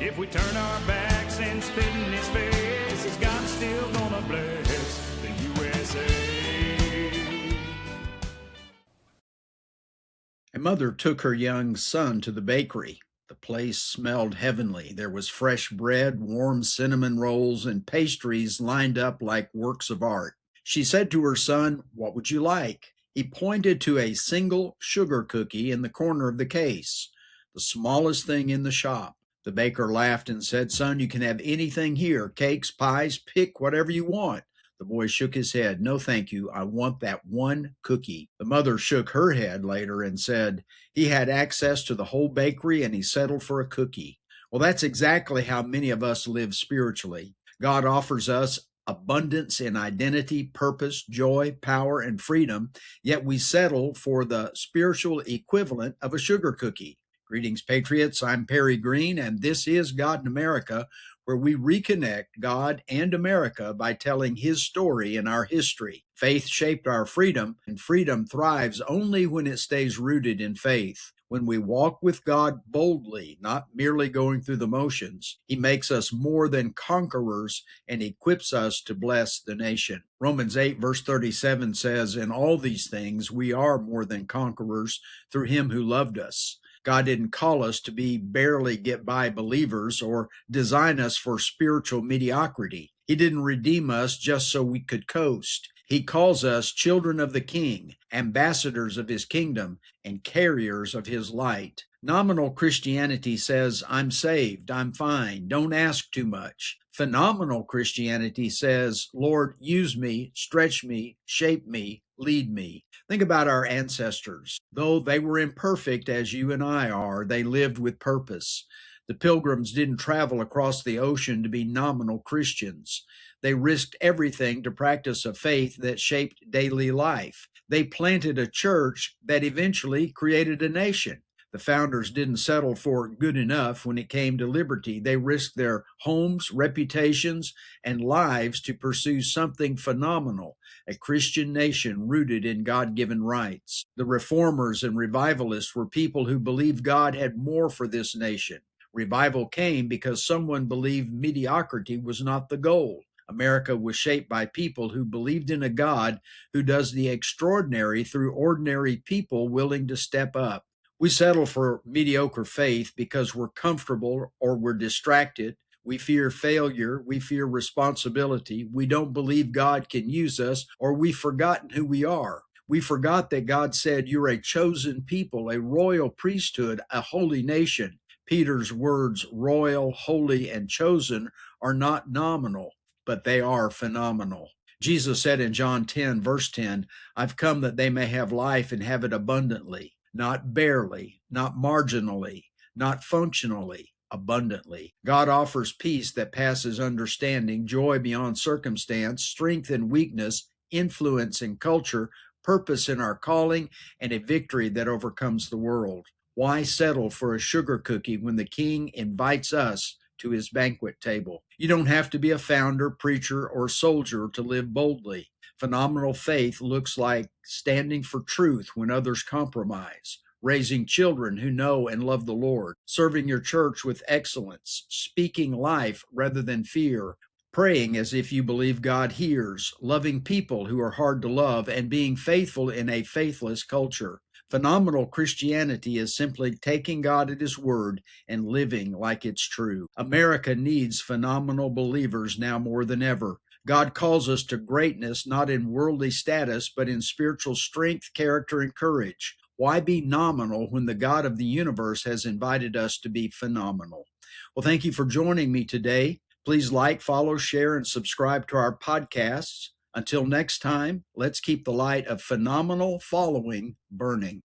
If we turn our backs and spit in his face, is God still gonna bless the USA? A mother took her young son to the bakery. The place smelled heavenly. There was fresh bread, warm cinnamon rolls, and pastries lined up like works of art. She said to her son, "What would you like?" He pointed to a single sugar cookie in the corner of the case, the smallest thing in the shop. The baker laughed and said, "Son, you can have anything here, cakes, pies, pick whatever you want." The boy shook his head. "No, thank you. I want that one cookie." The mother shook her head later and said, "He had access to the whole bakery and he settled for a cookie." Well, that's exactly how many of us live spiritually. God offers us abundance in identity, purpose, joy, power, and freedom, yet we settle for the spiritual equivalent of a sugar cookie. Greetings, Patriots. I'm Perry Greene, and this is God in America, where we reconnect God and America by telling His story in our history. Faith shaped our freedom, and freedom thrives only when it stays rooted in faith. When we walk with God boldly, not merely going through the motions, He makes us more than conquerors and equips us to bless the nation. Romans 8, verse 37 says, "In all these things we are more than conquerors through Him who loved us." God didn't call us to be barely get by believers or design us for spiritual mediocrity. He didn't redeem us just so we could coast. He calls us children of the King, ambassadors of His kingdom, and carriers of His light. Nominal Christianity says, "I'm saved, I'm fine, don't ask too much." Phenomenal Christianity says, "Lord, use me, stretch me, shape me, lead me." Think about our ancestors. Though they were imperfect as you and I are, they lived with purpose. The Pilgrims didn't travel across the ocean to be nominal Christians. They risked everything to practice a faith that shaped daily life. They planted a church that eventually created a nation. The founders didn't settle for good enough when it came to liberty. They risked their homes, reputations, and lives to pursue something phenomenal, a Christian nation rooted in God-given rights. The reformers and revivalists were people who believed God had more for this nation. Revival came because someone believed mediocrity was not the goal. America was shaped by people who believed in a God who does the extraordinary through ordinary people willing to step up. We settle for mediocre faith because we're comfortable or we're distracted. We fear failure. We fear responsibility. We don't believe God can use us, or we've forgotten who we are. We forgot that God said, "You're a chosen people, a royal priesthood, a holy nation." Peter's words, royal, holy, and chosen, are not nominal, but they are phenomenal. Jesus said in John 10, verse 10, "I've come that they may have life and have it abundantly." Not barely, not marginally, not functionally, abundantly. God offers peace that passes understanding, joy beyond circumstance, strength in weakness, influence in culture, purpose in our calling, and a victory that overcomes the world. Why settle for a sugar cookie when the King invites us to His banquet table? You don't have to be a founder, preacher, or soldier to live boldly. Phenomenal faith looks like standing for truth when others compromise, raising children who know and love the Lord, serving your church with excellence, speaking life rather than fear, praying as if you believe God hears, loving people who are hard to love, and being faithful in a faithless culture. Phenomenal Christianity is simply taking God at His word and living like it's true. America needs phenomenal believers now more than ever. God calls us to greatness, not in worldly status, but in spiritual strength, character, and courage. Why be nominal when the God of the universe has invited us to be phenomenal? Well, thank you for joining me today. Please like, follow, share, and subscribe to our podcasts. Until next time, let's keep the light of phenomenal following burning.